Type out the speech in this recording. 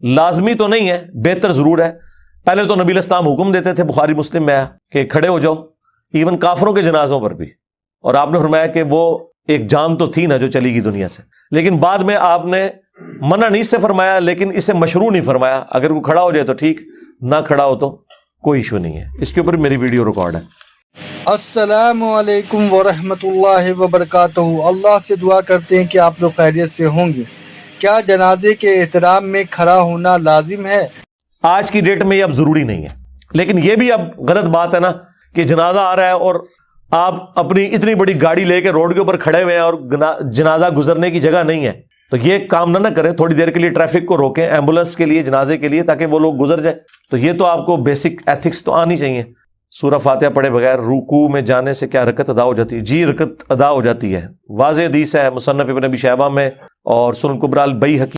لازمی تو نہیں ہے، بہتر ضرور ہے۔ پہلے تو نبی علیہ السلام حکم دیتے تھے، بخاری مسلم میں ہے کہ کھڑے ہو جاؤ، ایون کافروں کے جنازوں پر بھی، اور آپ نے فرمایا کہ وہ ایک جان تو تھی نا جو چلی گئی دنیا سے، لیکن بعد میں آپ نے منع نہیں سے فرمایا، لیکن اسے مشروع نہیں فرمایا۔ اگر وہ کھڑا ہو جائے تو ٹھیک، نہ کھڑا ہو تو کوئی ایشو نہیں ہے۔ اس کے اوپر میری ویڈیو ریکارڈ ہے۔ السلام علیکم ورحمۃ اللہ وبرکاتہ۔ اللہ سے دعا کرتے ہیں کہ آپ لوگ خیریت سے ہوں گے۔ کیا جنازے کے احترام میں کھڑا ہونا لازم ہے؟ آج کی ڈیٹ میں یہ اب ضروری نہیں ہے، لیکن یہ بھی اب غلط بات ہے نا کہ جنازہ آ رہا ہے اور آپ اپنی اتنی بڑی گاڑی لے کے روڈ کے اوپر کھڑے ہوئے ہیں اور جنازہ گزرنے کی جگہ نہیں ہے، تو یہ کام نہ کریں۔ تھوڑی دیر کے لیے ٹریفک کو روکیں، ایمبولینس کے لیے، جنازے کے لیے، تاکہ وہ لوگ گزر جائیں۔ تو یہ تو آپ کو بیسک ایتھکس تو آنی چاہیے۔ سورہ فاتحہ پڑھے بغیر رکوع میں جانے سے کیا رکعت ادا ہو جاتی ہے؟ جی رکعت ادا ہو جاتی ہے، واضح حدیث ہے مصنف ابن ابی شیبہ میں اور سنن کبریٰ البیہقی